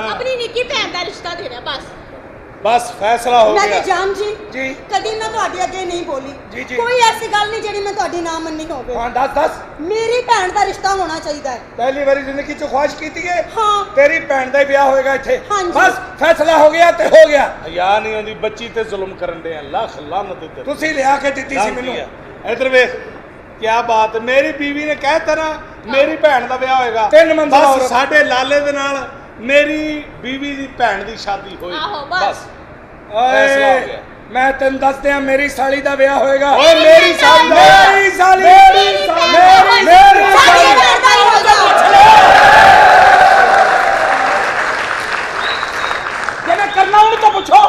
अपनी निक्की भैन का रिश्ता देना बस। बस फैसला हो गया। मैं जान जी जी कदी मैं ਤੁਹਾਡੇ ਅੱਗੇ ਨਹੀਂ ਬੋਲੀ जी जी ਕੋਈ ਐਸੀ ਗੱਲ ਨਹੀਂ ਜਿਹੜੀ ਮੈਂ ਤੁਹਾਡੀ ਨਾ ਮੰਨੀ ਹੋਵੇ। हाँ दस दस ਮੇਰੀ ਭੈਣ ਦਾ ਰਿਸ਼ਤਾ ਹੋਣਾ ਚਾਹੀਦਾ ਹੈ। पहली बारी जिंदगी च ख्वाहिश की है हाँ तेरी भैन का ब्याह होएगा इत्थे। हाँ जी। बस फैसला हो गया ते हो गया। हया नहीं आंदी बच्ची ते जुल्म करन दे लाख लानत ते तुसी लिया के दित्ती सी मैनू। इधर वेख क्या बात मेरी बीवी ने कहता ना मेरी भैन का ब्याह होएगा 3 मंजिला और साडे लाले दे नाल मेरी बीवी दी भैन दी शादी होई। आहो बस फैसला हो गया। मैं तेन दस दिया मेरी साली दा ब्याह होएगा। ओए मेरी साली दा मेरी साली मेरी साली जिन्हें करना उन्हें तो पूछो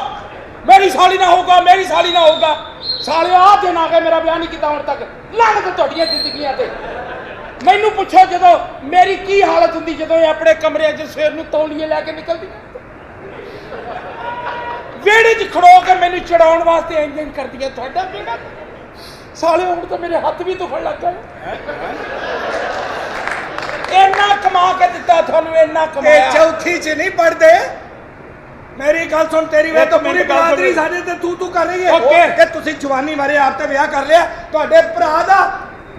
मेरी साली ना होगा मेरी साली ना होगा। साले आ दिन आ गए मेरा ब्याह नहीं किया हुण तक लानत तुहाडियां जिंदगियां ते। मैनू पूछो जदों मेरी की हालत हुंदी जदों ये अपने कमरे च सवेर नूं तौलिए लैके निकलदी वेड़े च खड़ो के मैनू चढ़ाउण वास्ते इंजन कर दिया तुहाडा बेड़ा। साले हुण तो मेरे हत्थ भी दुखण लग गए। इन्ना कमा के दिता थानू इन्ना कमाया। चौथी च नहीं पढ़दे मेरी गल सुन तेरी वे तो पूरी बरादरी साडे ते तू कर रही है कि तुसी जवानी मारे आप ते ब्याह कर लिया तुहाडे भरा दा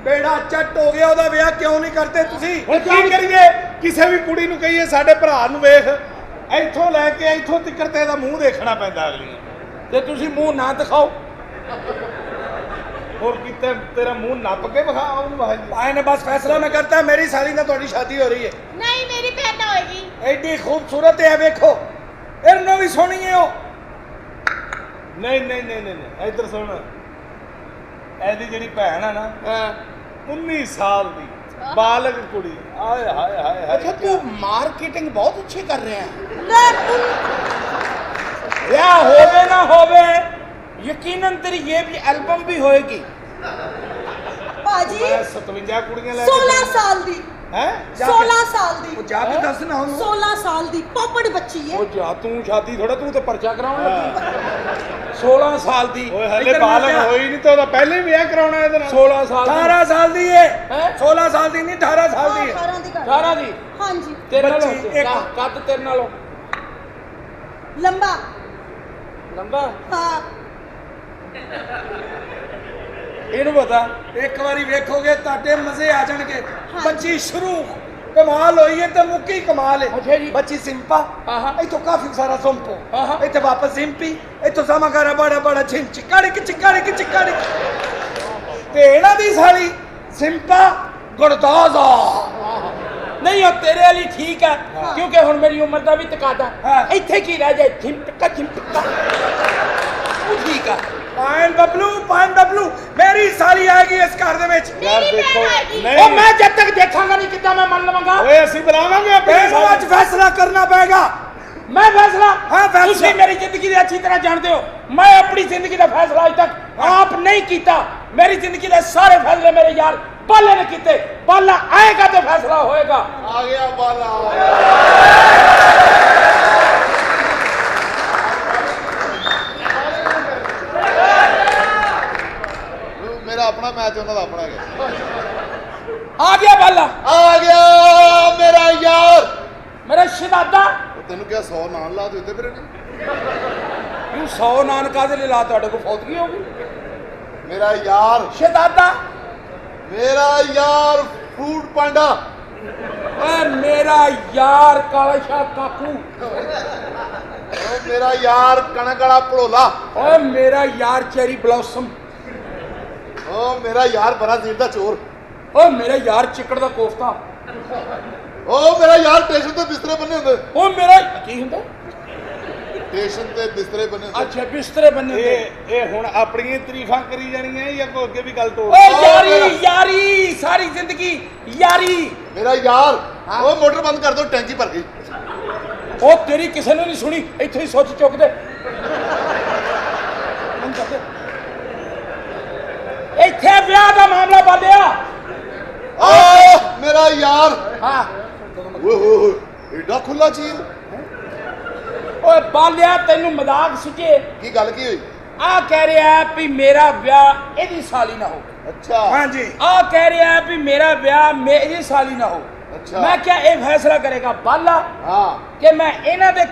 बेड़ा चट हो गया ओदा ब्याह क्यों नहीं करते तुसी। हुण की करिए किसी भी कुड़ी नूं कहिए साडे भरा नूं वेख इथों लैके इथों तिक्कर ते दा मूंह देखना पैंदा अगली ते तुसी मुंह ना दिखाओ और किते तेरा मुंह नप के विखा भाई ने बस फैसला मैं करता है मेरी साली नाल तुहाडी शादी हो रही है। नहीं मेरी भैन ना होएगी। एडी खूबसूरत है वेखो इन्हों भी सोनी है वो। नहीं नहीं नहीं नहीं नहीं इधर सुन ऐदी जिहड़ी भैन है ना 19 साल दी बालग कुड़ी आए हाय हाय हाय। अच्छा तू मार्केटिंग बहुत अच्छी कर रहे हैं। ਲੈ या होवे ना होवे यकीनन तेरी ये भी एल्बम भी होएगी। ਭਾਜੀ मैं 57 कुड़ियां ले 16 ਸਾਲ ਦੀ हैं 16 ਸਾਲ ਦੀ जाके दस ना ਉਹਨੂੰ 16 ਸਾਲ ਦੀ ਪੋਪੜ ਬੱਚੀ ਹੈ। ओ जा तू शादी थोड़ा तू तो पर्चा कराउण लगी 16 साल दी। ओए हले बालग होई नहीं तो ਉਹਦਾ ਪਹਿਲੇ ਹੀ ਵਿਆਹ ਕਰਾਉਣਾ ਇਹਦੇ ਨਾਲ। 16 साल 18 साल ਦੀ है हैं 16 साल ਦੀ नहीं 18 साल ਦੀ है। 18 ਦੀ ਗੱਲ 18 दी ਹਾਂਜੀ तेरे बच्ची नालों एक- कद तेरे नालों ਲੰਬਾ लंबा ਹਾਂ ਇਹਨੂੰ ਪਤਾ ਇੱਕ ਵਾਰੀ ਵੇਖੋਗੇ ਤੁਹਾਡੇ ਮਜ਼ੇ ਆ ਜਾਣਗੇ। ਬੱਚੀ ਸ਼ੁਰੂ ਕਮਾਲ ਹੋਈ ਹੈ ਤੇ ਮੁੱਕੀ ਕਮਾਲ ਅੱਛਾ ਹੈ। ਜੀ। ਬੱਚੀ ਸਿੰਪਾ ਆਹਾ। ਇੱਥੋਂ ਕਾਫੀ ਸਾਰਾ ਜ਼ੁੰਪੋ ਆਹਾ। ਇੱਥੇ ਵਾਪਸ ਸਿੰਪੀ ਇੱਥੋਂ ਸਮਾਗਾਰਾ ਬੜਾ ਬੜਾ ਛਿੰਚ ਕੜਕ ਚਿਕੜਕ ਚਿਕੜਕ ਤੇ ਇਹਨਾਂ ਦੀ ਸਾਲੀ ਸਿੰਪਾ ਗੁਰਦਾਜ਼ਾ। नहीं हो तेरे वाली ठीक है क्योंकि हुण मेरी उम्र का भी तकादा हाँ। इत्थे की रह जाए झिमटका वो ठीक है। ਪਾਇਨ ਬਬਲੂ ਮੇਰੀ ਸਾਲੀ ਆਏਗੀ ਇਸ ਘਰ ਦੇ ਵਿੱਚ। मेरी भैन आएगी। ओ मैं जब तक देखांगा नहीं कितना मैं मान लवांगा। ਓਏ ਅਸੀਂ ਬੁਲਾਵਾਂਗੇ ਆਪਣੀ ਅੱਜ ਫੈਸਲਾ ਕਰਨਾ ਪਏਗਾ। मैं फैसला हाँ, फैसला। तुसी मेरी जिंदगी की अच्छी तरह जानते हो मैं अपनी जिंदगी का फैसला आज तक आप नहीं किया। मेरी जिंदगी के सारे फैसले मेरे यार बाले ने किए। बाला आएगा तो फैसला होएगा। ਆ ਗਿਆ ਬਾਲਾ। मेरा अपना मैच उन्होंने अपना है। आ गया बाला आ गया मेरा यार। मेरा शहजादा तेन क्या 100 नान ला देते फिर यूं 100 नान कादे ले ला तुहाडे को फौतगी होगी। मेरा यार शहजादा मेरा यार फ्रूट पांडा ओए मेरा यार काला शाह काकू ओ मेरा यार कणक वाला भड़ोला ओए मेरा यार चेरी ब्लॉसम ओ मेरा यार बराजील दा चोर ओए मेरा यार चिकड़ दा कोफ्ता ओ मेरा यार स्टेशन ते बिस्तरे बने होंदे ओ मेरा की हुंदा स्टेशन ते बिस्तरे बने होंदे। अच्छा बिस्तरे बने होंदे। ਇਹ ਹੁਣ ਆਪਣੀਆਂ ਤਾਰੀਫਾਂ ਕਰੀ ਜਾਣੀਆਂ ਜਾਂ ਕੋਈ ਅੱਗੇ ਵੀ ਗੱਲ ਤੋੜ। ओ यारी यारी सारी जिंदगी यारी मेरा यार ओ मोटर बंद कर दो टैंकी भर गई। ओ तेरी किसी ने नहीं सुनी इत्थे ही सोच चुक दे इत्थे ब्याह दा मामला बालिया। ओ मेरा यार हाँ ओए एडा खुला चीज ओए बालिया तेनू मजाक सुझे की गल की हुई। आ कह रहा है भी मेरा ब्याह एदी साली ना हो। अच्छा हाँ जी आ कह रहा है भी मेरा ब्याह मेरी साली ना हो। ਅੱਛਾ। ਮੈਂ ਕਿਹਾ ਇਹ ਫੈਸਲਾ ਕਰੇਗਾ ਬਾਲਾ ਹਾਂ ਕਿ ਮੈਂ ਇਹਨਾਂ ਦੇ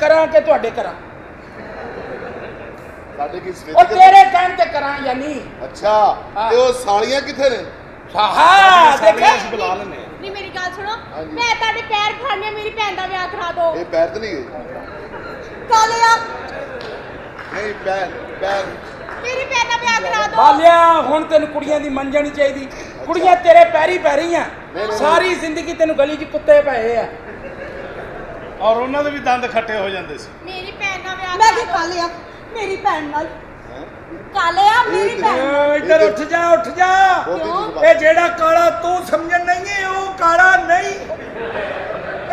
ਕਰਾਂ ਕਿ ਤੁਹਾਡੇ ਕਰਾਂ। ਸਾਡੇ ਕੀ ਉਹ ਸਵੇਤ ਤੇਰੇ ਕਹਿਣ ਤੇ ਕਰਾਂ ਜਾਂ ਨਹੀਂ। ਅੱਛਾ ਹਾਂ। ਤੇ ਉਹ ਸਾਲੀਆਂ ਕਿੱਥੇ ਨੇ? ਹਾਂ ਦੇਖਿਆ ਅਸੀਂ ਬੁਲਾ ਲੈਂਦੇ ਹਾਂ। ਨਹੀਂ ਮੇਰੀ ਗੱਲ ਸੁਣੋ ਹਾਂਜੀ। ਮੈਂ ਤੁਹਾਡੇ ਪੈਰ ਖਾਣੇ ਮੇਰੀ ਭੈਣ ਦਾ ਵਿਆਹ ਕਰਾ ਦਿਓ। ਇਹ ਪੈਰ ਤੇ ਨਹੀਂ ਗਏ? ਕਾਲਿਆ ਨਹੀਂ ਪੈਰ ਪੈਰ ਮੇਰੀ ਭੈਣ ਦਾ ਵਿਆਹ ਕਰਾ ਦਿਓ। ਬਾਲਿਆ ਹੁਣ ਤੈਨੂੰ ਕੁੜੀਆਂ ਦੀ ਮੰਨ ਜਾਣੀ ਚਾਹੀਦੀ। ਕੁੜੀਆਂ ਤੇਰੇ ਪੈਰੀ ਪੈ ਰਹੀਆਂ ਨਹੀਂ। ਸਾਰੀ ਜ਼ਿੰਦਗੀ ਤੈਨੂੰ ਗਲੀ 'ਚ ਕੁੱਤੇ ਪਏ ਆ। ਔਰ ਉਹਨਾਂ ਦੇ ਵੀ ਦੰਦ ਖੱਟੇ ਹੋ ਜਾਂਦੇ ਸੀ। ਮੇਰੀ ਭੈਣ ਦਾ ਵਿਆਹ ਮੈਂ ਕਰਾ ਕੀ ਦਿਓ। ਕਾਲਿਆ ਮੇਰੀ ਭੈਣ ਨਾਲ ਹੈਂ? ਕਾਲਿਆ ਮੇਰੀ ਇਹ ਭੈਣ ਨਾਲ। ਇੱਧਰ ਉੱਠ ਜਾ ਉੱਠ ਜਾ। ਬਹੁਤ ਕਿਉਂ? ਤੇਜ਼ ਇਹ ਜਿਹੜਾ ਕਾਲਾ ਤੂੰ ਸਮਝਣ ਨਹੀਂ ਹੈ ਉਹ ਕਾਲਾ ਨਹੀਂ,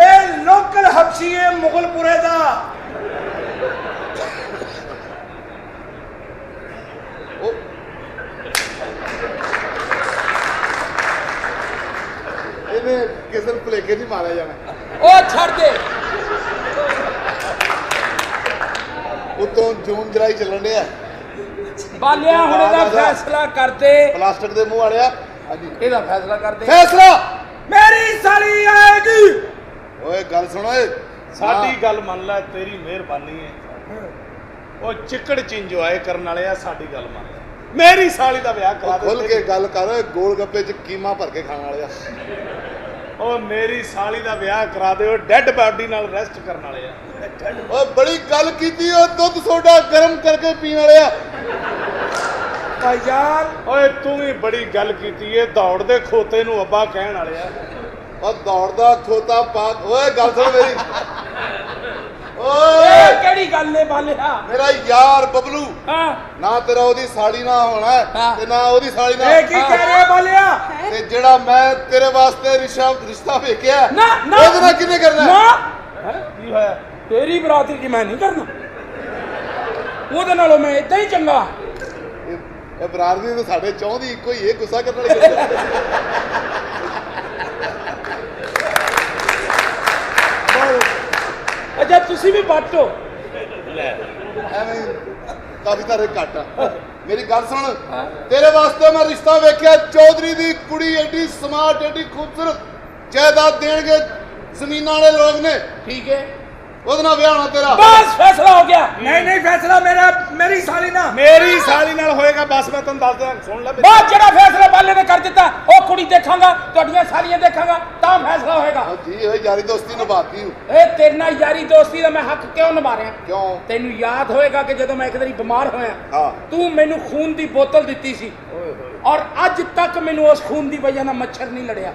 ਇਹ ਲੋਕਲ ਹਬਸ਼ੀ ਹੈ ਮੁਗਲਪੁਰੇ ਦਾ। ਉਹ ਇਹਨੇ ਕਿਸੇ ਨੂੰ ਭੁਲੇਖੇ ਨਹੀਂ ਮਾਰਿਆ ਜਾਣਾ। ਉਹ ਛੱਡ ਦੇ। ਉਤੋਂ ਜੂਨ ਜੁਲਾਈ ਚੱਲਣ ਡਿਆ। ਬਾਲਿਆ ਹੁਣ ਇਹਦਾ ਫੈਸਲਾ ਕਰਦੇ। ਪਲਾਸਟਿਕ ਦੇ ਮੂੰਹ ਵਾਲਿਆ। ਹਾਂਜੀ ਇਹਦਾ ਫੈਸਲਾ ਕਰਦੇ। ਫੈਸਲਾ। ਮੇਰੀ ਸਾਲੀ ਆਏਗੀ। ਓਏ ਗੱਲ ਸੁਣ ਓਏ। ਸਾਡੀ ਗੱਲ ਮੰਨ ਲੈ, ਤੇਰੀ ਮਿਹਰਬਾਨੀ ਹੈ। ਉਹ ਚਿੱਕੜ ਚ ਇੰਜੋਏ ਕਰਨ ਵਾਲੇ ਆ, ਸਾਡੀ ਗੱਲ ਮੰਨ ਲੈ। ਮੇਰੀ ਸਾਲੀ ਦਾ ਵਿਆਹ ਕਰਾ ਦੇ। ਖੁੱਲ ਕੇ ਗੱਲ ਕਰ। ਗੋਲ ਗੱਪੇ ਚ ਕੀਮਾ ਭਰ ਕੇ ਖਾਣ ਵਾਲੇ ਆ। ਉਹ ਮੇਰੀ ਸਾਲੀ ਦਾ ਵਿਆਹ ਕਰਾ ਦੇ। ਉਹ ਡੈੱਡ ਬਾਡੀ ਨਾਲ ਰੈਸਟ ਕਰਨ ਵਾਲੇ ਆ। ਓਏ ਬੜੀ ਗੱਲ ਕੀਤੀ। ਉਹ ਦੁੱਧ ਸੋਡਾ ਗਰਮ ਕਰਕੇ ਪੀਣ ਵਾਲੇ ਆ। ਭਾਈਜਾਨ ਓਏ ਤੂੰ ਵੀ ਬੜੀ ਗੱਲ ਕੀਤੀ ਏ। ਦੌੜਦੇ ਖੋਤੇ ਨੂੰ ਅੱਬਾ ਕਹਿਣ ਵਾਲੇ ਆ। ਉਹ ਦੌੜਦਾ ਖੋਤਾ ਪਾ। ਓਏ ਗੱਲ ਸੁਣ ਮੇਰੀ। ਇਹ ਓਏ ਕਿਹੜੀ ਗੱਲ ਏ ਬਾਲਿਆ? ਮੇਰਾ ਯਾਰ ਬਬਲੂ ਹਾਂ ਨਾ ਤੇਰਾ ਉਹਦੀ ਸਾਲੀ ਨਾ ਹੋਣਾ ਹੈ ਹਾਂ। ਤੇ ਨਾ ਉਹਦੀ ਸਾਲੀ ਨਾ। ਇਹ ਕੀ ਕਹਿ ਰਿਹਾ ਬਾਲਿਆ? ਤੇ ਜਿਹੜਾ ਮੈਂ ਤੇਰੇ ਵਾਸਤੇ ਰਿਸ਼ਤਾ ਵੇਖਿਆ ਨਾ ਨਾ ਉਹਦੇ ਨਾਲ ਕਿਹਨੇ ਕਰਨਾ? ਨਾ ਕੀ ਹੋਇਆ? ਤੇਰੀ ਬਰਾਦਰੀ ਦੀ ਮੈਂ ਨਹੀਂ ਕਰਨਾ। ਉਹਦੇ ਨਾਲੋਂ ਮੈਂ ਇਦਾਂ ਹੀ ਚੰਗਾ। ਇਹ ਬਰਾਦਰੀ ਤਾਂ ਸਾਡੇ ਚਾਹੁੰਦੀ ਇੱਕੋ ਹੀ ਇਹ ਗੁੱਸਾ ਕਰਨ ਵਾਲੀ ਗੱਲ ਹੈ। ਅੱਛਾ ਤੁਸੀਂ ਵੀ ਬਾਟੋ। ਲੈ ਐਵੇਂ ਕਾਫੀ ਸਾਰੇ ਘੱਟ ਆ। ਮੇਰੀ ਗੱਲ ਸੁਣ। ਤੇਰੇ ਵਾਸਤੇ ਮੈਂ ਰਿਸ਼ਤਾ ਵੇਖਿਆ। ਚੌਧਰੀ ਦੀ ਕੁੜੀ ਐਡੀ ਸਮਾਰਟ ਐਡੀ ਖੂਬਸੂਰਤ। ਜਾਇਦਾਦ ਦੇਣਗੇ ਜ਼ਮੀਨਾਂ ਵਾਲੇ ਲੋਕ ਨੇ। ਠੀਕ ਹੈ ਉਹਦੇ ਨਾਲ ਵਿਆਹ ਹੋਣਾ ਤੇਰਾ। ਬਸ ਫੈਸਲਾ ਹੋ ਗਿਆ। ਨਹੀਂ ਫੈਸਲਾ ਮੇਰੀ ਸਾਲੀ ਨਾਲ ਹੋਏਗਾ। ਬਸ ਮੈਂ ਤੈਨੂੰ ਦੱਸ ਦਿਆਂ, ਸੁਣ ਲੈ ਮੇਰੀ। ਬਾਅਦ ਜਿਹੜਾ ਫੈਸਲਾ ਬਾਲੇ ਨੇ ਕਰ ਦਿੱਤਾ, ਉਹ ਕੁੜੀ ਦੇਖਾਂਗਾ, ਤੁਹਾਡੀਆਂ ਸਾਲੀਆਂ ਦੇਖਾਂਗਾ, ਤਾਂ ਫੈਸਲਾ ਹੋਏਗਾ। ਉਹ ਜੀ ਉਹ ਯਾਰੀ ਦੋਸਤੀ ਨਿਭਾਤੀ। ਇਹ ਤੇਰੇ ਨਾਲ ਯਾਰੀ ਦੋਸਤੀ ਦਾ ਮੈਂ ਹੱਕ ਕਿਉਂ ਨਿਭਾ ਰਿਹਾ? ਕਿਉਂ? ਤੈਨੂੰ ਯਾਦ ਹੋਏਗਾ ਕਿ ਜਦੋਂ ਮੈਂ ਇੱਕ ਵਾਰੀ ਬਿਮਾਰ ਹੋਇਆ, ਹਾਂ। ਤੂੰ ਮੈਨੂੰ ਖੂਨ ਦੀ ਬੋਤਲ ਦਿੱਤੀ ਸੀ ਔਰ ਅੱਜ ਤੱਕ ਮੈਨੂੰ ਉਸ ਖੂਨ ਦੀ ਵਜ੍ਹਾ ਨਾਲ ਮੱਛਰ ਨਹੀਂ ਲੜਿਆ।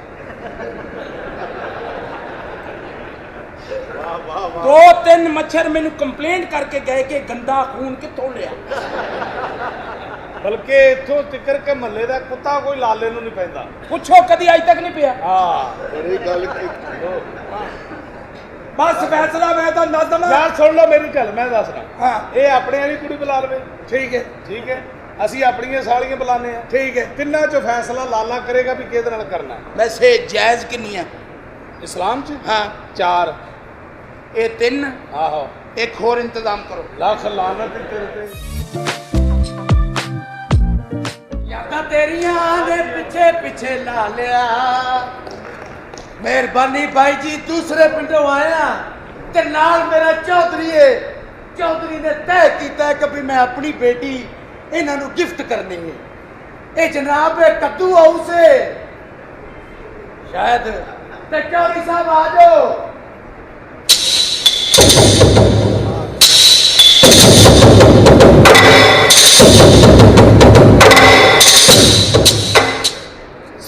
ਵਾਹ ਵਾਹ 2-3 ਮੱਛਰ ਮੈਨੂੰ ਕੰਪਲੇਂਟ ਕਰਕੇ ਗਏ ਕਿ ਗੰਦਾ ਖੂਨ ਕਿੱਥੋਂ ਲਿਆ। ਬਲਕਿ ਇੱਥੋਂ ਤਿੱਕਰ ਕੇ ਮਹੱਲੇ ਦਾ ਕੁੱਤਾ ਕੋਈ ਲਾਲੇ ਨੂੰ ਨਹੀਂ ਪੈਂਦਾ। ਪੁੱਛੋ ਕਦੀ ਅੱਜ ਤੱਕ ਨਹੀਂ ਪਿਆ। ਹਾਂ ਬੜੀ ਗੱਲ ਕੀਤੀ। ਬਸ ਫੈਸਲਾ ਮੈਂ ਤਾਂ ਦੱਸ ਦਵਾਂ। ਯਾਰ ਸੁਣ ਲਓ ਮੇਰੀ ਗੱਲ, ਮੈਂ ਦੱਸਣਾ। ਹਾਂ ਇਹ ਆਪਣੇ ਵਾਲੀ ਕੁੜੀ ਬੁਲਾ ਲਵੇ। ਠੀਕ ਹੈ ਠੀਕ ਹੈ। ਅਸੀਂ ਆਪਣੀਆਂ ਸਾਲੀਆਂ ਬੁਲਾਣੇ ਆ। ਠੀਕ ਹੈ। ਤਿੰਨਾਂ ਚੋਂ ਫੈਸਲਾ ਲਾਲਾ ਕਰੇਗਾ ਵੀ ਕਿਹਦੇ ਨਾਲ ਕਰਨਾ। ਵੈਸੇ ਜਾਇਜ਼ ਕਿੰਨੀਆਂ? ਇਸਲਾਮ ਚ ਹਾਂ 4। ਇਹ 3। ਆਹੋ ਇੱਕ ਹੋਰ ਇੰਤਜ਼ਾਮ ਕਰੋ। ਲੱਖ ਲਾਨਤ ਹੀ ਤੇਰੇ ਤੇ। ਯਾਦਾਂ ਤੇਰੀਆਂ ਦੇ ਪਿੱਛੇ ਪਿੱਛੇ ਲਾ ਲਿਆ। ਮਿਹਰਬਾਨੀ ਭਾਈ ਜੀ, ਦੂਸਰੇ ਪਿੰਡੋਂ ਆਇਆ ਤੇ ਨਾਲ ਮੇਰਾ ਚੌਧਰੀ ਏ। ਚੌਧਰੀ ਨੇ ਤੈਅ ਕੀਤਾ ਕਿ ਵੀ ਮੈਂ ਆਪਣੀ ਬੇਟੀ ਇਹਨਾਂ ਨੂੰ ਗਿਫਟ ਕਰਨੀ ਹੈ। ਇਹ ਜਨਾਬ ਕੱਦੂ ਹਾਊਸ ਏ ਸ਼ਾਇਦ। ਤੇ ਚੌਧਰੀ ਸਾਹਿਬ ਆ ਜਾਓ।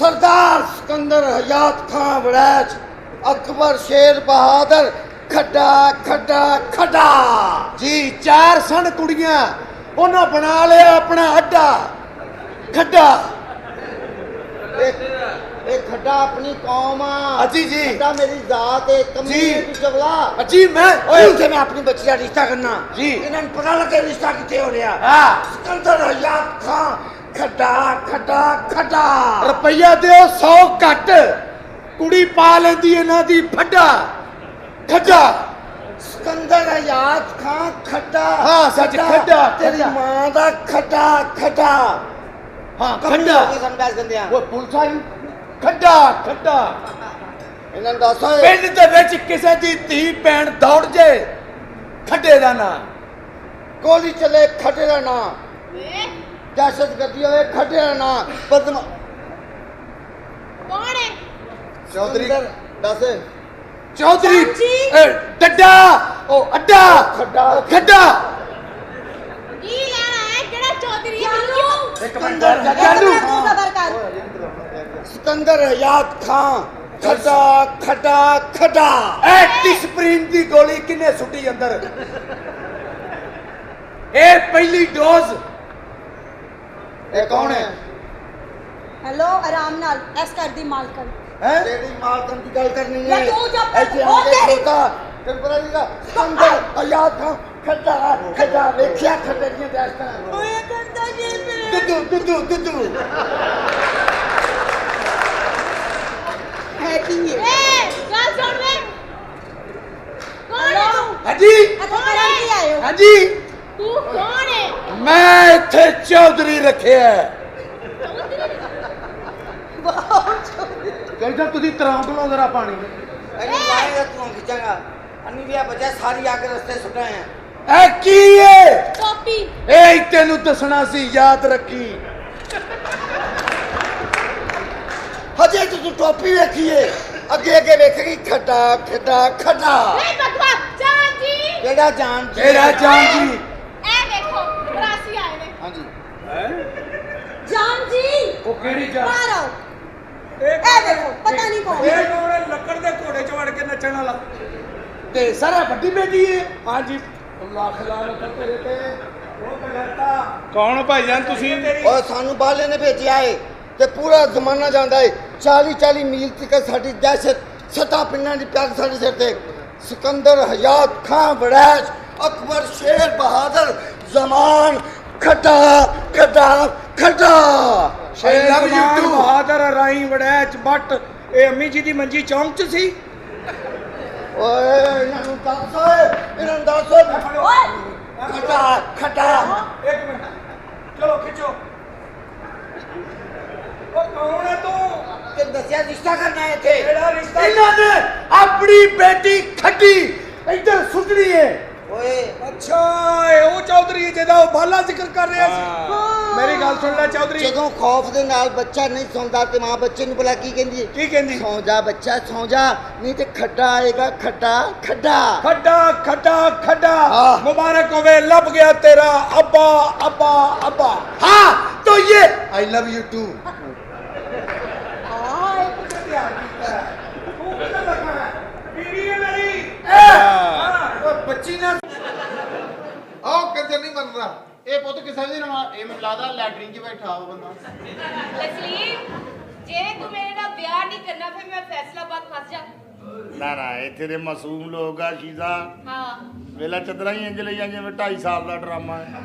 सरदार सिकंदर हयात खां वड़ैच अकबर शेर बहादुर खड्डा खड्डा खड्डा जी 4 सन कुड़ियां उन्होंने बना लिया अपना अड्डा खड्डा। एक खड्डा अपनी कौम अजी जी खड्डा मेरी जात है कम्युनिटी चवला जी मैं मैं अपनी बच्ची का रिश्ता करना जी इन्हें पता लगे रिश्ता कितने हो रहा हाँ सिकंदर हयात खां खड्डा खड्डा खड्डा रुपया दो 100 घट कुड़ी पा लेंदी इन्हां दी फड्डा खड्डा। सिकंदर हयात खां खड्डा हाँ, सच, खड्डा, तेरी खड्डा। मां दा खड्डा खड्डा हाँ कभी खड्डा हो के समझा सकते हैं वो पुलिस आई खड्डा खड्डा ਇਹਨਾਂ ਨੂੰ ਦੱਸ ਓਏ ਪਿੰਡ ਦੇ ਵਿੱਚ ਕਿਸੇ ਦੀ ਧੀ ਭੈਣ ਦੌੜ ਜੇ ਖੱਡੇ ਦਾ ਨਾਂ ਗੋਲੀ ਚੱਲੇ ਖੱਟੇ ਦਾ ਨਾਂ ਏ ਦਹਿਸ਼ਤਗਰਦੀ ਹੋਵੇ ਖੱਟੇ ਦਾ ਨਾਂ ਬਦਮਾ ਕੌਣ ਹੈ ਚੌਧਰੀ ਦੱਸ ਚੌਧਰੀ ਚਾਚੀ। ਡੱਡਾ ਉਹ ਅੱਡਾ ਖੱਡਾ ਖੱਡਾ ਕੀ ਲੈਣਾ ਹੈ ਕਿਹੜਾ ਚੌਧਰੀ ਹੈ ਜਾਨੂ। ਮੈਨੂੰ ਇੱਕ ਮਿੰਟ ਜਾਨੂ ਸਬਰ ਕਰ ਸਿਕੰਦਰ ਹਯਾਤ ਖਾਨ ਖੱਡਾ ਖੱਡਾ ਖੱਡਾ ਐਂਟੀਸਪਰੀਨ ਦੀ ਗੋਲੀ ਕਿੰਨੇ ਸੁੱਟੀ ਅੰਦਰ ਇਹ ਪਹਿਲੀ ਡੋਜ਼ ਇਹ ਕੌਣ ਹੈ ਹੈਲੋ ਆਰਾਮ ਨਾਲ ਇਸ ਘਰ ਦੀ ਮਾਲਕਣ ਹੈ ਤੇਰੀ ਮਾਲਕਨ ਦੀ ਗੱਲ ਕਰਨੀ ਲੈ ਹੈ ਤੂੰ ਜਬ ਇੱਥੇ ਉਹ ਆ ਕੇ ਤੇਰੀ- ਖੋਤਾ ਟੈਂਪਰਰੀ ਦਾ ਸਿਕੰਦਰ ਹਯਾਤ ਖਾਨ ਖੱਡਾ ਖੱਡਾ ਵੇਖਿਆ ਖੱਡੇ ਦੀਆਂ ਦਹਿਸ਼ਤਾਂ ਓਏ ਕਰਦਾ ਜੀ ਮੇਰੇ ਦੁੱਧੂ ਹੈ ਕੀ ਹੈ ਏ ਗੱਲ ਸੁਣ ਵੇ ਕੌਣ ਹੈ ਤੂੰ ਹਾਂਜੀ ਇੱਥੇ ਕਰਨ ਕੀ ਆਏ ਹੋ ਹਾਂਜੀ ਤੂੰ ਕੌਣ ਹੈ ਮੈਂ ਇੱਥੇ ਚੌਧਰੀ ਰੱਖਿਆ ਕਹਿੰਦਾ ਤੁਸੀਂ ਤਰਾਉ ਢਲੋ ਜ਼ਰਾ ਪਾਣੀ ਇਹਨੂੰ ਮਾਰੇਗਾ ਤੂੰ ਖਿੱਚਾਂਗਾ ਅੰਨੀ ਵੀ ਆ ਬਚਾ ਸਾਰੀ ਆ ਕੇ ਰਸਤੇ ਸੁੱਟਾ ਹੈ ਇਹ ਕੀ ਏ ਟੋਪੀ ਇਹ ਤੈਨੂੰ ਦੱਸਣਾ ਸੀ ਯਾਦ ਰੱਖੀ ਹਜੇ ਤੂੰ ਟੋਪੀ ਵੇਖੀਏ ਅੱਗੇ ਵੇਖੇਗੀ ਖੱਡਾ ਖੱਡਾ ਖੱਡਾ ਏ ਬਕਵਾ ਜਾਨ ਜੀ ਕਿਹੜਾ ਜਾਨ ਜੀ? ਤੇਰਾ ਜਾਨ ਜੀ ਇਹ ਦੇਖੋ ਬਰਾਸੀ ਆਏ ਨੇ ਹਾਂਜੀ ਜਾਨ ਜੀ ਉਹ ਕਿਹੜੀ ਜਾਨ ਬਾਹਰ ਆਓ ਇਹ ਦੇਖੋ ਪਤਾ ਨਹੀਂ ਕੌਣ ਇਹ ਕੌਣ ਹੈ ਲੱਕੜ ਦੇ ਘੋੜੇ 'ਚ ਵੜ ਕੇ ਨੱਚਣ ਵਾਲਾ ਤੇ ਸਾਰਾ ਵੱਡੀ ਬੇਟੀ ਹੈ ਹਾਂਜੀ ਲੱਖ ਲਾਨਤ ਤੇਰੇ ਤੇ ਉਹ ਬਲਰਤਾ ਕੌਣ ਭਾਈਜਾਨ ਤੁਸੀਂ ਓਏ ਸਾਨੂੰ ਬਾਲੇ ਨੇ ਭੇਜਿਆ ਏ ਤੇ ਪੂਰਾ ਜ਼ਮਾਨਾ ਜਾਂਦਾ ਏ 40 ਮੀਲ ਤੱਕ ਸਾਡੀ ਦਹਿਸ਼ਤ ਸਤਾ ਪਿੰਡਾਂ ਦੀ ਪਿਆਰ ਸਾਡੇ ਸਿਰ ਤੇ ਸਿਕੰਦਰ ਹਯਾਤ ਖਾਨ ਵੜੈਚ ਅਕਬਰ ਸ਼ੇਰ ਬਹਾਦਰ ਜ਼ਮਾਨ ਖੱਡਾ ਖੱਡਾ ਖੱਡਾ I love you too Bahadur ਰਾਈ ਵੜੈਚ ਬੱਟ ਇਹ ਅੰਮੀ ਜੀ ਦੀ ਮੰਜੀ ਚੌਂਕ 'ਚ ਸੀ ਓਏ ਇਹਨਾਂ ਨੂੰ ਦੱਸ ਓਏ ਖੱਡਾ ਖੱਡਾ ਇੱਕ ਮਿੰਟ ਚਲੋ ਖਿੱਚੋ ਉਹ ਕੌਣ ਹੈ ਤੂੰ ਤੇ ਦੱਸਿਆ ਰਿਸ਼ਤਾ ਕਰਨਾ ਹੈ ਇੱਥੇ ਕਿਹੜਾ ਰਿਸ਼ਤਾ ਇਹਨਾਂ ਨੇ ਆਪਣੀ ਬੇਟੀ ਖੱਡੀ ਇੱਧਰ ਸੁੱਟਣੀ ਹੈ ਓਏ ਅੱਛਾ ਇਹ ਉਹ ਚੌਧਰੀ ਹੈ ਜਿਹਦਾ ਉਹ ਬਾਲਾ ਜ਼ਿਕਰ ਕਰ ਰਿਹਾ ਸੀ ਮੇਰੀ ਗੱਲ ਸੁਣ ਲੈ ਚੌਧਰੀ ਜਦੋਂ ਖੌਫ ਦੇ ਨਾਲ ਬੱਚਾ ਨਹੀਂ ਸੌਂਦਾ ਤੇ ਮਾਂ ਬੱਚੇ ਨੂੰ ਭਲਾ ਕੀ ਕਹਿੰਦੀ ਹੈ ਕੀ ਕਹਿੰਦੀ ਸੌਂ ਜਾ ਬੱਚਾ ਸੌਂ ਜਾ ਨਹੀਂ ਤੇ ਖੱਡਾ ਆਏਗਾ ਖੱਡਾ ਖੱਡਾ ਖੱਡਾ ਖੱਡਾ ਖੱਡਾ ਹਾਂ। ਮੁਬਾਰਕ ਹੋਵੇ ਲੱਭ ਗਿਆ ਤੇਰਾ ਅੱਬਾ ਅੱਬਾ ਅੱਬਾ ਹਾਂ तो ये आई लव यू टू ਬੱਚੀ ਨਾ ਆਹ ਕੰਜਰ ਨਹੀਂ ਮੰਨਦਾ ਇਹ ਪੁੱਤ ਕਿਸੇ ਦੀ ਨਾ ਇਹ ਮੈਨੂੰ ਲੱਗਦਾ ਲੈਟਰਿੰਗ 'ਚ ਬੈਠਾ ਉਹ ਬੰਦਾ ਤਸਲੀਮ ਜੇ ਤੂੰ ਮੇਰੇ ਨਾਲ ਵਿਆਹ ਨਹੀਂ ਕਰਨਾ ਫਿਰ ਮੈਂ ਫੈਸਲਾਬਾਦ ਫਸ ਜਾ ਨਾ ਇੱਥੇ ਦੇ ਮਾਸੂਮ ਲੋਕ ਆ ਸ਼ੀਜ਼ਾ ਹਾਂ ਵੇਲਾ ਚੱਦਰਾਂ ਹੀ ਇੰਜ ਲਈ ਜਾਂਦੇ ਜਿਵੇਂ 2.5 ਸਾਲ ਦਾ ਡਰਾਮਾ ਹੈ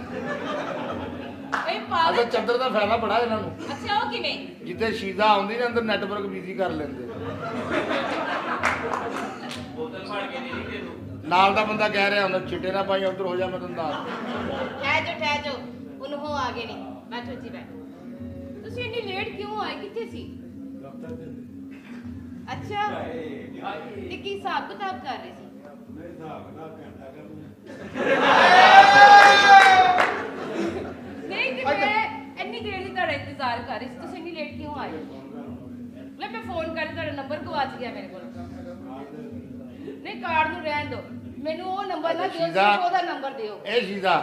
ਏ ਪਾਗਲ ਅਸਲ ਚੱਦਰ ਦਾ ਫਾਇਦਾ ਬੜਾ ਇਹਨਾਂ ਨੂੰ ਅੱਛਾ ਉਹ ਕਿਵੇਂ ਜਿੱਥੇ ਸ਼ੀਜ਼ਾ ਆਉਂਦੀ ਨਾ ਅੰਦਰ ਨੈਟਵਰਕ ਬਿਜ਼ੀ ਕਰ ਲੈਂਦੇ ਨਾਲ ਦਾ ਬੰਦਾ ਕਹਿ ਰਿਹਾ ਹੁੰਦਾ ਚਿੱਟੇ ਨਾ ਪਾਈ ਉਧਰ ਹੋ ਜਾ ਮੈਂ ਤੈਨੂੰ ਦੱਸ ਠਹਿ ਜਾ ਉਹਨੂੰ ਹੋ ਆ ਗਏ ਨਹੀਂ ਬੈਠੋ ਜੀ ਬੈਠੋ ਤੁਸੀਂ ਇੰਨੀ ਲੇਟ ਕਿਉਂ ਆਏ ਕਿੱਥੇ ਸੀ ਅੱਛਾ ਤੇ ਕੀ ਹਿਸਾਬ ਕਿਤਾਬ ਕਰ ਰਹੇ ਸੀ ਨਹੀਂ ਤੇ ਮੈਂ ਇੰਨੀ ਦੇਰ ਦੀ ਤੁਹਾਡਾ ਇੰਤਜ਼ਾਰ ਕਰ ਰਹੀ ਸੀ ਤੁਸੀਂ ਇੰਨੀ ਲੇਟ ਕਿਉਂ ਆਏ ਲੈ ਮੈਂ ਫੋਨ ਕਰਕੇ ਤੁਹਾਡਾ ਨੰਬਰ ਗਵਾਚ ਗਿਆ ਮੇਰੇ ਕੋਲ ਨਹੀਂ ਕਾਰਡ ਨੂੰ ਰਹਿਣ ਦਿਓ ਮੈਨੂੰ ਉਹ ਨੰਬਰ ਨਾ ਦਿਓ ਸ਼ੀਜ਼ਾ, ਸਿਰਫ ਉਹਦਾ ਨੰਬਰ ਦਿਓ ਇਹ ਸ਼ੀਜ਼ਾ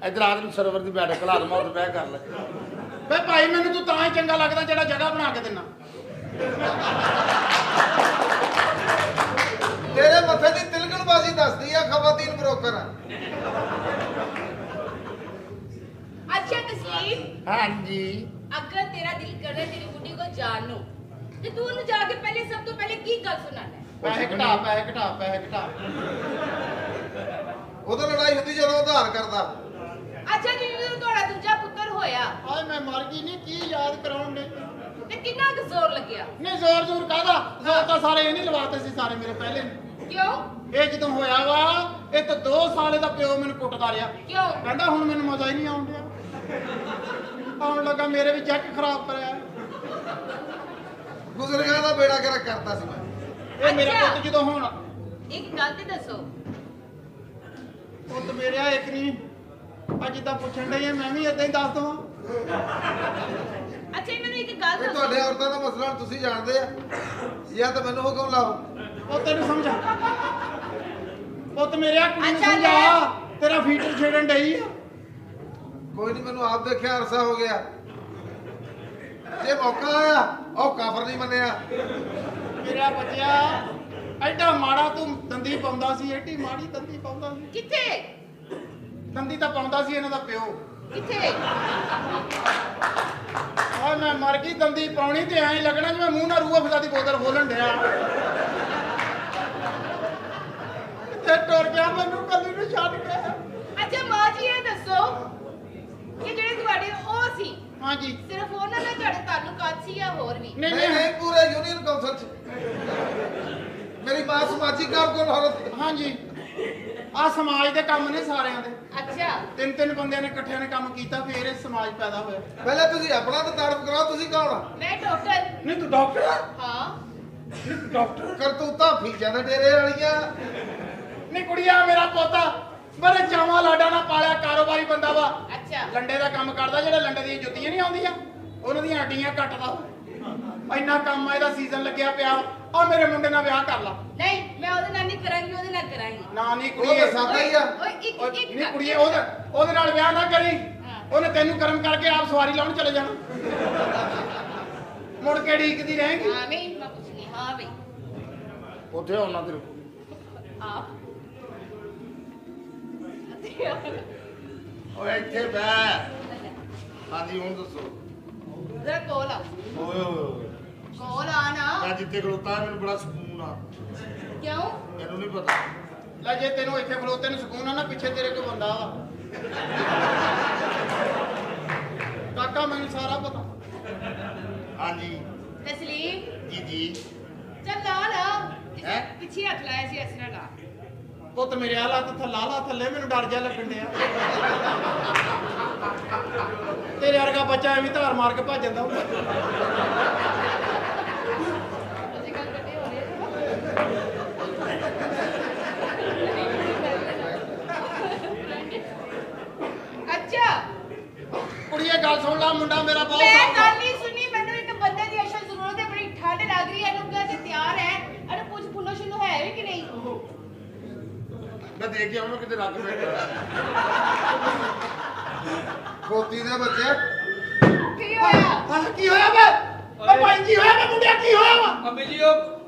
ਇਧਰ ਆਦਮੀ ਸਰਵਰ ਦੀ ਬੈਠ ਖਲਾ ਦਮਾ ਉਹ ਬਹਿ ਕਰ ਲੈ ਵੇ ਭਾਈ ਮੈਨੂੰ ਤੂੰ ਤਾਂ ਹੀ ਚੰਗਾ ਲੱਗਦਾ ਜਿਹੜਾ ਜਗ੍ਹਾ ਬਣਾ ਕੇ ਦਿੰਨਾ ਤੇਰੇ ਮੱਥੇ ਦੀ ਤਿਲਕਣਬਾਜ਼ੀ ਦੱਸਦੀ ਆ ਖਵਾਤੀਨ ਬ੍ਰੋਕਰ ਆ अच्छा तस्लीम ਹਾਂਜੀ अगर तेरा दिल कर रहा है तेरी बुढ़ी को जान लो तो तू उन्हें जाके पहले सब तो पहले की गल सुनाना है ਪੈਸੇ ਘਟਾ ਉਦੋਂ ਲੜਾਈ ਹੁੰਦੀ ਜਦੋਂ ਉਧਾਰ ਕਰਦਾ अच्छा जी जो थोड़ा दूजा पुत्र होया ਆਏ ਮੈਂ ਮਰ ਗਈ ਨਹੀਂ ਕੀ ਯਾਦ ਕਰਾਉਣ ਨੇ ते कितना क जोर लग गया ਨਹੀਂ ਜ਼ੋਰ ਜ਼ੋਰ ਕਾਹਦਾ ਜ਼ੋਰ ਤਾਂ ਸਾਰੇ ਇਹ ਨਹੀਂ ਲਵਾਤੇ ਸੀ ਸਾਰੇ ਮੇਰੇ ਪਹਿਲੇ ਨੇ। क्यों ਇਹ ਜਦੋਂ ਹੋਇਆ ਵਾ ਇਹ ਤਾਂ 2 ਸਾਲ ਦਾ ਪਿਓ ਮੈਨੂੰ ਕੁੱਟਦਾ ਰਿਹਾ क्यों ਕਹਿੰਦਾ ਹੁਣ ਮੈਨੂੰ ਮਜ਼ਾ ਹੀ ਨਹੀਂ ਆਉਣ ਡਿਆ ਆਉਣ ਲੱਗਾ ਮੇਰੇ ਵੀ ਚੈੱਕ ਖਰਾਬ ਕਰਿਆ ਗੁਜ਼ਰਿਆ ਦਾ ਬੇੜਾ ਗਰਕ ਕਰਦਾ ਸੀ ਮੈਂ ਇਹ ਮੇਰਾ ਅੱਛਾ। ਪੁੱਤ ਜਦੋਂ ਹੁਣ ਇੱਕ ਗੱਲ ਤੇ ਦੱਸੋ। ਪੁੱਤ ਮੇਰਾ ਇੱਕ ਨਹੀਂ ਅੱਜ ਜਿੱਦਾਂ ਪੁੱਛਣ ਡਈ ਆ ਮੈਂ ਵੀ ਇਦਾਂ ਹੀ ਦੱਸ ਦਵਾਂ। ਅੱਛਾ ਮੈਨੂੰ ਇੱਕ ਗੱਲ ਇਹ ਦੱਸੋ। ਤੁਹਾਡੇ ਔਰਤਾਂ ਦਾ ਮਸਲਾ ਹੁਣ ਤੁਸੀਂ ਜਾਣਦੇ ਆ ਜਾਂ ਤਾਂ ਮੈਨੂੰ ਹੁਕਮ ਲਾਓ। ਉਹ ਤੈਨੂੰ ਸਮਝਾ ਪੁੱਤ ਮੇਰਾ ਕੁੜੀ ਨੂੰ ਅੱਛਾ, ਲੈ। ਸਮਝਾ ਤੇਰਾ ਫੀਟਰ ਛੇੜਨ ਡਈ ਆ। ਕੋਈ ਨਹੀਂ ਮੈਨੂੰ ਆਪ ਦੇਖਿਆ ਅਰਸਾ ਹੋ ਗਿਆ ਜੇ ਮੌਕਾ ਆਇਆ ਉਹ ਕਾਫਰ ਨਹੀਂ ਮੰਨਿਆ। ਮੇਰਾ ਬੱਚਾ ਐਡਾ ਮਾੜਾ ਤੂੰ ਦੰਦੀ ਪਾਉਂਦਾ ਸੀ ਐਡੀ ਮਾੜੀ ਦੰਦੀ ਪਾਉਂਦਾ ਸੀ। ਕਿੱਥੇ ਦੰਦੀ ਤਾਂ ਪਾਉਂਦਾ ਸੀ ਇਹਨਾਂ ਦਾ ਪਿਓ। ਕਿੱਥੇ ਓਏ ਮੈਂ ਮਰ ਗਈ ਦੰਦੀ ਪਾਉਣੀ ਤੇ ਐਂ ਲੱਗਣਾ ਜਿਵੇਂ ਮੂੰਹ ਨਾਲ ਰੂਹ ਅਫਜ਼ਾ ਦੀ ਬੋਤਲ ਖੋਲਣ ਡਿਆ। ਤੇ ਟੁਰ ਗਿਆ ਮੈਨੂੰ ਕੱਲੀ ਨੂੰ ਛੱਡ ਕੇ। ਅੱਛਾ ਮਾਂ ਜੀ ਇਹ ਦੱਸੋ ਕਿ ਜਿਹੜੇ ਤੁਹਾਡੇ ਉਹ ਸੀ ਹਾਂਜੀ ਸਿਰਫ ਉਹਨਾਂ ਨਾਲ ਤੁਹਾਡੇ ਤਾਲੁਕਾਤ ਸੀ ਜਾਂ ਹੋਰ ਵੀ? ਨਹੀਂ ਨਹੀਂ ਨਹੀਂ ਨਹੀਂ ਪੂਰੇ ਯੂਨੀਅਨ ਕਾਉਂਸਲ ਚ ਮੇਰੀ ਮਾਂ ਸਮਾਜੀ ਕਾਰਕੁਨ ਔਰਤ। ਹਾਂਜੀ ਆ ਸਮਾਜ ਦੇ ਕੰਮ ਨੇ ਸਾਰਿਆਂ ਦੇ। ਅੱਛਾ ਤਿੰਨ ਤਿੰਨ ਬੰਦਿਆਂ ਨੇ ਇਕੱਠਿਆਂ ਨੇ ਕੰਮ ਕੀਤਾ ਫੇਰ ਇਹ ਸਮਾਜ ਪੈਦਾ ਹੋਇਆ। ਪਹਿਲਾਂ ਤੁਸੀਂ ਆਪਣਾ ਤਾਂ ਤਾਰਫ ਕਰਾਓ ਤੁਸੀਂ ਕੌਣ ਆ? ਮੈਂ ਡਾਕਟਰ। ਨਹੀਂ ਤੂੰ ਡਾਕਟਰ ਆ? ਹਾਂ ਡਾਕਟਰ ਕਰਤੂਤਾਂ ਫੀਜਾਂ ਦੇ ਡੇਰੇ ਵਾਲੀਆਂ। ਨਹੀਂ ਕੁੜੀਆ ਮੇਰਾ ਪੋਤਾ ਬੜੇ ਚਾਵਾਂ ਲਾਡਾ ਨਾਲ ਪਾਲਿਆ ਕਾਰੋਬਾਰੀ ਬੰਦਾ ਵਾ। ਅੱਛਾ ਲੰਡੇ ਦਾ ਕੰਮ ਕਰਦਾ ਜਿਹੜਾ ਲੰਡੇ ਦੀਆਂ ਜੁੱਤੀਆਂ ਨਹੀਂ ਆਉਂਦੀਆਂ ਉਹਨਾਂ ਦੀਆਂ ਹੱਡੀਆਂ ਕੱਟਦਾ। ਇੰਨਾ ਕੰਮ ਆ ਇਹਦਾ ਸੀਜ਼ਨ ਲੱਗਿਆ ਪਿਆ। ਆ ਮੇਰੇ ਮੁੰਡੇ ਨਾਲ ਵਿਆਹ ਕਰ ਲਾ। ਨਹੀਂ ਮੈਂ ਉਹਦੇ ਨਾਲ ਨਹੀਂ ਕਰਾਂਗੀ ਉਹਦੇ ਨਾਲ ਕਰਾਂਗੀ। ਨਾ ਨਹੀਂ ਉਹ ਕੁੜੀਏ ਤਾਂ ਸਾਦਾ ਹੀ ਆ। ਓਏ ਇੱਕ ਇੱਕ ਨਹੀਂ ਕੁੜੀਏ ਉਹਦੇ ਨਾਲ ਵਿਆਹ ਨਾ ਕਰੀ। ਉਹਨੇ ਤੈਨੂੰ ਕਰਮ ਕਰਕੇ ਆਪ ਸਵਾਰੀ ਲਾਉਣ ਚਲੇ ਜਾਣਾ। ਮੁੜ ਕੇ ਢੀਕਦੀ ਰਹੇਗੀ। ਹਾਂ ਨਹੀਂ ਮੈਂ ਕੁਛ ਨਹੀਂ। ਹਾਂ ਬਈ ਉੱਥੇ ਆਉਣਾ ਤੇਰੇ ਆਪ ਓਏ ਇੱਥੇ ਬਹਿ। ਹਾਂਜੀ ਹੁਣ ਦੱਸੋ। ਜ਼ਰਾ ਕੋਲ ਆ ਓਏ ਓਏ ਕੋਲ ਆ ਨਾ। ਮੈਂ ਜਿੱਥੇ ਖਲੋਤਾ ਮੈਨੂੰ ਬੜਾ ਸਕੂਨ ਆ। ਕਿਉਂ ਮੈਨੂੰ ਨਹੀਂ ਪਤਾ। ਲੈ ਜੇ ਤੈਨੂੰ ਇੱਥੇ ਖਲੋਤੇ ਨੂੰ ਸਕੂਨ ਆ ਨਾ ਪਿੱਛੇ ਤੇਰੇ ਕੋਈ ਬੰਦਾ ਵਾ। ਕਾਕਾ ਮੈਨੂੰ ਸਾਰਾ ਪਤਾ। ਹਾਂਜੀ ਤਸਲੀਮ ਜੀ ਜੀ। ਚੱਲ ਲਾ ਲਾ ਹੈਂ? ਪਿੱਛੇ ਹੱਥ ਲਾਇਆ ਸੀ ਇਸ ਨਾਲ ਲਾ। ਪੁੱਤ ਮੇਰੇ ਹਾਲ ਹੱਥ ਲਾ ਥੱਲੇ ਮੈਨੂੰ ਡਰ ਜਾ ਲੱਗਣ ਡਿਆ। ਤੇਰੇ ਵਰਗਾ ਬੱਚਾ ਐਵੇਂ ਧਾਰ ਮਾਰ ਕੇ ਭੱਜ ਜਾਂਦਾ ਹੁੰਦਾ। ਅਸੀਂ ਗੱਲ ਕਰਦੇ ਹੋ ਰਹੇ ਅੱਛਾ ਕੁੜੀਏ ਗੱਲ ਸੁਣ ਲਾ ਮੁੰਡਾ ਮੇਰਾ ਬਹੁਤ ਮੈਂ ਸਾਊ ਗੱਲ ਨਹੀਂ ਸੁਣੀ। ਮੈਨੂੰ ਇੱਕ ਬੰਦੇ ਦੀ ਅਸਲ ਜ਼ਰੂਰਤ ਹੈ। ਬੜੀ ਠੰਡ ਲੱਗ ਰਹੀ ਹੈ। ਇਹਨੂੰ ਕਿਹਾ ਤੇ ਤਿਆਰ ਹੈ। ਅਰੇ ਕੁਝ ਫੁੱਲੋ ਸ਼ੁੱਲੋ ਹੈ ਵੀ ਕਿ ਨਹੀਂ? ਮੈਂ ਦੇਖ ਕੇ ਆਉਣਾ ਕਿਤੇ ਰੱਖ ਬੈਠਾ। ਖੋਤੀ ਦੇ ਬੱਚੇ ਕੀ ਹੋਇਆ? ਹਾਂ ਕੀ ਹੋਇਆ ਵੇ? ਓ ਭਾਈ ਕੀ ਹੋਇਆ ਵੇ ਮੁੰਡਿਆ ਕੀ ਹੋਇਆ ਵਾ? ਅੰਮੀ ਜੀ ਉਹ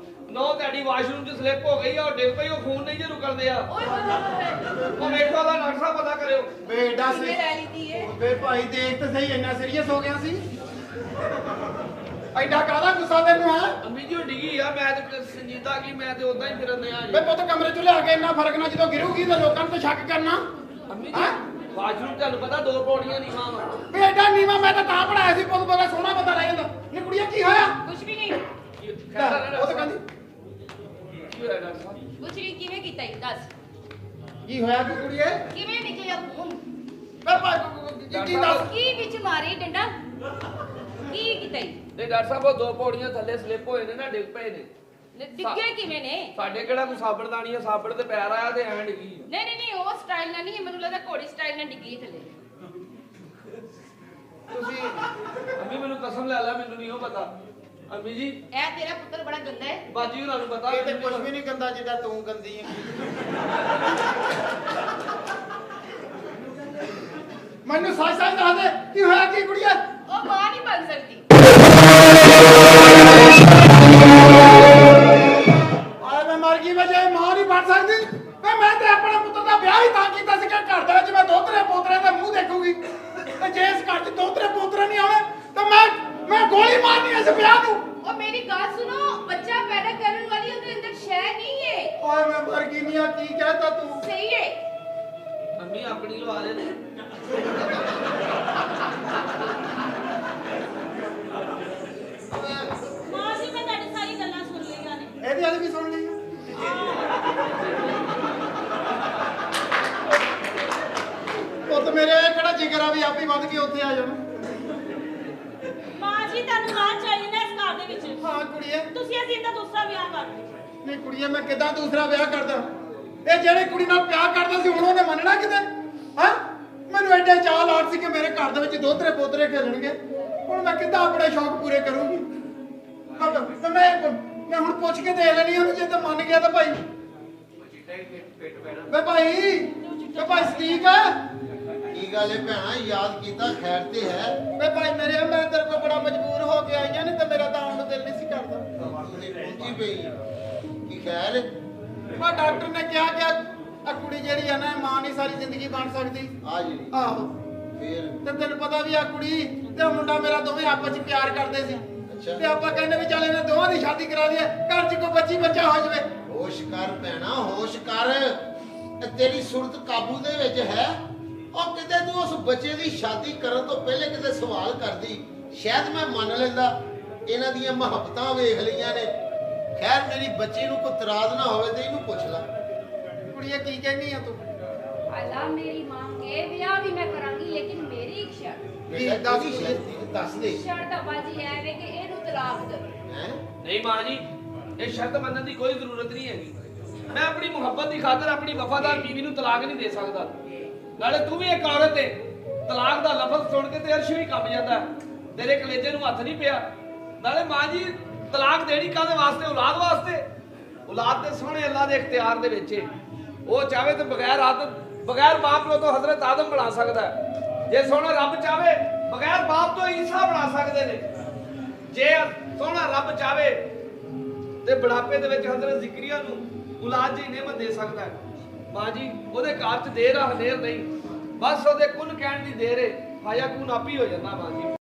ਨੋ ਤੁਹਾਡੀ ਵਾਸ਼ਰੂਮ 'ਚ ਸਲਿੱਪ ਹੋ ਗਈ ਆ ਉਹ ਡਿੱਗ ਪਈ ਉਹ ਖੂਨ ਨਹੀਂ ਜੇ ਰੁਕਣਦੇ ਆ ਓਏ ਹੋਏ ਹੋਏ ਉਹ ਵੇਖੋ ਦਾ ਨਕਸ਼ਾ ਪਤਾ ਕਰਿਓ। ਬੇਟਾ ਹੋਏ ਸੀ ਲੈ ਲਈਦੀ ਏ। ਵੇ ਭਾਈ ਦੇਖ ਤੇ ਸਹੀ ਇੰਨਾ ਸੀਰੀਅਸ ਹੋ ਗਿਆ ਸੀ। ਐਡਾ ਕਾਹਦਾ ਗੁੱਸਾ ਤੈਨੂੰ ਆ? ਅੰਮੀ ਜੀ ਉਹ ਡਿੱਗੀ ਆ ਮੈਂ ਤੇ ਸੰਜੀਦਾ ਕੀ ਮੈਂ ਤੇ ਉਦਾਂ ਹੀ ਫਿਰਨ ਦਿਆ ਵੇ ਪੁੱਤ ਕਮਰੇ ਚ ਲਿਆ ਕੇ ਇੰਨਾ ਫਰਕ ਨਾ ਜਦੋਂ ਗਿਰੂਗੀ ਤਾਂ ਲੋਕਾਂ ਨੂੰ ਤਾਂ ਸ਼ੱਕ ਕਰਨਾ। ਅੰਮੀ ਜੀ ਵਾਸ਼ਰੂਮ ਤੁਹਾਨੂੰ ਪਤਾ 2 ਪੌੜੀਆਂ ਨਹੀਂ ਮਾਂ ਵੇ ਐਡਾ ਨੀਵਾ ਮੈਂ ਤਾਂ ਬਣਾਇਆ ਸੀ ਪੁੱਤ ਬੜਾ ਸੋਹਣਾ ਬੰਦਾ ਰਹਿ ਜਾਂਦਾ। ਨੀ ਕੁੜੀਆ ਕੀ ਹੋਇਆ? ਕੁਝ ਵੀ ਨਹੀਂ। ਉਹ ਤਾਂ ਕਹਿੰਦੀ ਕੁਝ ਨਹੀਂ। ਕਿਵੇਂ ਕੀਤਾ ਇਹ ਦੱਸ? ਕੀ ਹੋਇਆ ਕਿ ਕੁੜੀਏ? ਕਿਵੇਂ ਨਿਕਲਿਆ ਖੂਨ? ਵੇ ਭਾਈ ਕੀ ਦੱਸ? ਕੀ ਵਿੱਚ ਮਾਰੀ ਡੰਡਾ? ਕੀ ਕੀਤਾ ਇਹ? ਤੇ ਡਾਕਟਰ ਸਾਹਿਬ ਉਹ 2 ਪੌੜੀਆਂ ਥੱਲੇ ਸਲਿੱਪ ਹੋਏ ਨੇ ਨਾ ਡਿੱਗ ਪਏ ਨੇ। ਡਿੱਗੇ ਕਿਵੇਂ ਨੇ? ਸਾਡੇ ਕਿਹੜਾ ਕੋਈ ਸਾਬੜਦਾਨੀ ਆ ਸਾਬੜ ਤੇ ਪੈਰ ਆਇਆ ਤੇ ਐਵੇਂ ਡਿੱਗੀ। ਨਹੀਂ ਉਹ ਸਟਾਈਲ ਨਾਲ ਨਹੀਂ। ਮੈਨੂੰ ਲੱਗਦਾ ਘੋੜੀ ਸਟਾਈਲ ਨਾਲ ਡਿੱਗੀ ਥੱਲੇ। ਤੁਸੀਂ ਅੰਮੀ ਮੈਨੂੰ ਕਸਮ ਲੈ ਲੈ ਮੈਨੂੰ ਨਹੀਂ ਉਹ ਪਤਾ। ਅੰਮੀ ਜੀ ਇਹ ਤੇਰਾ ਪੁੱਤਰ ਬੜਾ ਗੰਦਾ ਹੈ। ਬਾਜੀ ਉਹਨਾਂ ਨੂੰ ਪਤਾ ਇਹ ਤੇ ਕੁਝ ਵੀ ਨਹੀਂ ਗੰਦਾ ਜਿੱਦਾਂ ਤੂੰ ਗੰਦੀ ਹੈ। ਮੈਨੂੰ ਸੱਚ ਦੱਸ ਦੇ ਕੀ ਹੋਇਆ ਕੀ ਕੁੜੀਏ? ਉਹ ਮਾਂ ਨਹੀਂ ਬਣ ਸਕਦੀ। ਆਏ ਮੈਂ ਮਰ ਗਈ ਵੇ ਜੇ ਮਾਂ ਨਹੀਂ ਬਣ ਸਕਦੀ। ਵੇ ਮੈਂ ਤੇ ਆਪਣੇ ਪੁੱਤਰ ਦਾ ਵਿਆਹ ਹੀ ਤਾਂ ਕੀਤਾ ਸੀ ਕਿ ਘਰ ਦੇ ਵਿੱਚ ਮੈਂ ਦੋਤਰੇ ਪੋਤਰੇ ਦਾ ਮੂੰਹ ਦੇਖੂਗੀ ਤੇ ਜੇ ਇਸ ਘਰ 'ਚ ਦੋਤਰੇ ਪੋਤਰੇ ਨਹੀਂ ਆਵੇ ਤਾਂ ਮੈਂ ਗੋਲੀ ਮਾਰਨੀ ਇਸ ਵਿਆਹ ਨੂੰ। ਉਹ ਮੇਰੀ ਗੱਲ ਸੁਣੋ। ਬੱਚਾ ਪੈਦਾ ਕਰਨ ਵਾਲੀ ਉਹਦੇ ਅੰਦਰ ਸ਼ੈ ਨਹੀਂ ਹੈ। ਓਏ ਮੈਂ ਮਰ ਗਈ ਨਹੀਂ ਆ ਕੀ ਕਹਿਤਾ ਤੂੰ? ਸਹੀ ਹੈ। ਅੰਮੀ ਆਪਣੀ ਲਵਾ ਦੇ ਨੇ। ਮਾਂ ਜੀ ਮੈਂ ਤੁਹਾਡੀ ਸਾਰੀ ਗੱਲਾਂ ਸੁਣ ਲਈਆਂ ਨੇ। ਇਹਦੀ ਵਾਲੀ ਵੀ ਸੁਣ ਲਈ। ਪੁੱਤ ਮੇਰੇ ਇਹ ਕਿਹੜਾ ਜਿਗਰ ਆ ਵੀ ਆਪੇ ਵੱਧ ਕੇ ਉੱਥੇ ਆ ਜਾਣਾ। ਮਾਂ ਜੀ ਤੁਹਾਨੂੰ ਮਾਂ ਚਾਹੀਦੀ ਨਾ ਇਸ ਘਰ ਦੇ ਵਿੱਚ। ਹਾਂ ਕੁੜੀਏ ਤੁਸੀਂ ਅਸੀਂ ਇਹਦਾ ਦੂਸਰਾ ਵਿਆਹ ਕਰ ਦਿਓ। ਨਹੀਂ ਕੁੜੀਏ ਮੈਂ ਕਿੱਦਾਂ ਦੂਸਰਾ ਵਿਆਹ ਕਰਦਾ ਇਹ ਜਿਹੜੇ ਕੁੜੀ ਨਾਲ ਪਿਆਰ ਕਰਦਾ ਸੀ ਹੁਣ ਉਹਨੇ ਮੰਨਣਾ ਕਿਤੇ ਹਾਂ ਮੈਨੂੰ ਐਡੇ ਚਾਹ ਲਾਟ ਸੀ ਕਿ ਮੇਰੇ ਘਰ ਦੇ ਵਿੱਚ ਦੋਤਰੇ ਪੋਤਰੇ ਖੇਲਣਗੇ ਹੁਣ ਮੈਂ ਕਿੱਦਾਂ ਆਪਣੇ ਸ਼ੌਕ ਪੂਰੇ ਕਰੂੰਗੀ ਮੈਂ ਹੁਣ ਪੁੱਛ ਕੇ ਦੇਖ ਲੈਣੀ ਉਹਨੂੰ ਜੇ ਤਾਂ ਮੰਨ ਗਿਆ ਤਾਂ ਭਾਈ ਵੇ ਭਾਈ ਸਦੀਕ ਕੀ ਗੱਲ ਹੈ ਭੈਣਾ ਯਾਦ ਕੀਤਾ ਖੈਰ ਤੇ ਹੈ ਵੇ ਭਾਈ ਮੇਰੇ ਮੈਂ ਤੇਰੇ ਕੋਲ ਬੜਾ ਮਜਬੂਰ ਹੋ ਕੇ ਆਈਆਂ ਨੇ ਤੇ ਮੇਰਾ ਤਾਂ ਆਉਣ ਨੂੰ ਦਿਲ ਨਹੀਂ ਸੀ ਕਰਦਾ ਤੁਸੀਂ ਪਹੁੰਚੀ ਪਈ ਕੀ ਖੈਰ ਮੈਂ ਡਾਕਟਰ ਨੇ ਕਿਹਾ ਕਿ ਆ ਕੁੜੀ ਜਿਹੜੀ ਆ ਨਾ ਮਾਂ ਨਹੀਂ ਸਾਰੀ ਜ਼ਿੰਦਗੀ ਬਣ ਸਕਦੀ ਆ ਜੀ ਆਹੋ ਫੇਰ ਤੇ ਤੈਨੂੰ ਪਤਾ ਵੀ ਆ ਕੁੜੀ ਤੇ ਉਹ ਮੁੰਡਾ ਮੇਰਾ ਦੋਵੇਂ ਆਪਸ ਵਿੱਚ ਪਿਆਰ ਕਰਦੇ ਸੀ ਅੱਛਾ ਤੇ ਆਪਾਂ ਕਹਿੰਦੇ ਵੀ ਚੱਲ ਇਹਨਾਂ ਦੋਵਾਂ ਦੀ ਸ਼ਾਦੀ ਕਰਾ ਦਈਏ ਘਰ 'ਚ ਕੋਈ ਬੱਚਾ ਹੋ ਜਾਵੇ ਹੋਸ਼ ਕਰ ਭੈਣਾ ਹੋਸ਼ ਕਰ ਤੇਰੀ ਸੁਰਤ ਕਾਬੂ ਦੇ ਵਿੱਚ ਹੈ ਉਹ ਕਿਤੇ ਤੂੰ ਉਸ ਬੱਚੇ ਦੀ ਸ਼ਾਦੀ ਕਰਨ ਤੋਂ ਪਹਿਲੇ ਕਿਤੇ ਸਵਾਲ ਕਰਦੀ ਸ਼ਾਇਦ ਮੈਂ ਮੰਨ ਲੈਂਦਾ ਇਹਨਾਂ ਦੀਆਂ ਮੁਹੱਬਤਾਂ ਵੇਖ ਲਈਆਂ ਨੇ ਖੈਰ ਮੇਰੀ ਬੱਚੀ ਨੂੰ ਕੋਈ ਇਤਰਾਜ਼ ਨਾ ਹੋਵੇ ਤੇ ਇਹਨੂੰ ਪੁੱਛ ਲੈ ਕੁੜੀਏ ਕੀ ਕਹਿੰਦੀ ਆ ਤੂੰ ਅੱਲਾ ਮੇਰੀ ਮਾਂ ਇਹ ਵਿਆਹ ਵੀ ਮੈਂ ਕਰਾਂਗੀ ਲੇਕਿਨ ਮੇਰੀ ਇੱਕ ਸ਼ਰਤ ਦੱਸ ਦੇ ਸ਼ਰਤ ਬਾਜੀ ਐ ਵੇ ਕਿ ਇਹਨੂੰ ਤਲਾਕ ਦੇ ਹੈ ਨਹੀਂ ਮਾਂ ਜੀ ਇਹ ਸ਼ਰਤ ਮੰਨਣ ਦੀ ਕੋਈ ਜ਼ਰੂਰਤ ਨਹੀਂ ਹੈਗੀ ਮੈਂ ਆਪਣੀ ਮੁਹੱਬਤ ਦੀ ਖਾਤਰ ਆਪਣੀ ਵਫਾਦਾਰ ਬੀਵੀ ਨੂੰ ਤਲਾਕ ਨਹੀਂ ਦੇ ਸਕਦਾ ਨਾਲੇ ਤੂੰ ਵੀ ਇੱਕ ਔਰਤ ਏ ਤਲਾਕ ਦਾ ਲਫ਼ਜ਼ ਸੁਣ ਕੇ ਤੇ ਅਰਸ਼ ਵੀ ਕੰਬ ਜਾਂਦਾ ਤੇਰੇ ਕਲੇਜੇ ਨੂੰ ਹੱਥ ਨਹੀਂ ਪਿਆ ਨਾਲੇ ਮਾਂ ਜੀ ਤਲਾਕ ਦੇਣੀ ਕਾਹਦੇ ਵਾਸਤੇ ਔਲਾਦ ਵਾਸਤੇ ਔਲਾਦ ਤੇ ਸੋਹਣੇ ਅੱਲਾ ਦੇ ਇਖਤਿਆਰ ਦੇ ਵਿੱਚ ਏ ਉਹ ਚਾਹੇ ਤੇ ਬਗੈਰ ਬਾਪ ਪਿਓ ਤੋਂ ਹਜ਼ਰਤ ਆਦਮ ਬਣਾ ਸਕਦਾ ਜੇ ਸੋਹਣਾ ਰੱਬ ਚਾਹੇ ਬਗੈਰ ਬਾਪ ਤੋਂ ਈਸਾ ਬਣਾ ਸਕਦੇ ਨੇ ਜੇ ਸੋਹਣਾ ਰੱਬ ਚਾਹੇ ਤੇ ਬੁਢਾਪੇ ਦੇ ਵਿੱਚ ਹਜ਼ਰਤ ਜ਼ਿਕਰੀਆ ਨੂੰ ਔਲਾਦ ਦੀ ਨਿਮਤ ਦੇ ਸਕਦਾ ਹੈ ਮਾਂ ਜੀ ਉਹਦੇ ਘਰ 'ਚ ਦੇਰ ਆ ਹਨੇਰ ਨਹੀਂ ਬਸ ਉਹਦੇ ਕੁਨ ਕਹਿਣ ਦੀ ਦੇਰ ਏ ਹਾਇਆ ਕੁਨ ਆਪੀ ਹੋ ਜਾਂਦਾ ਮਾਂ ਜੀ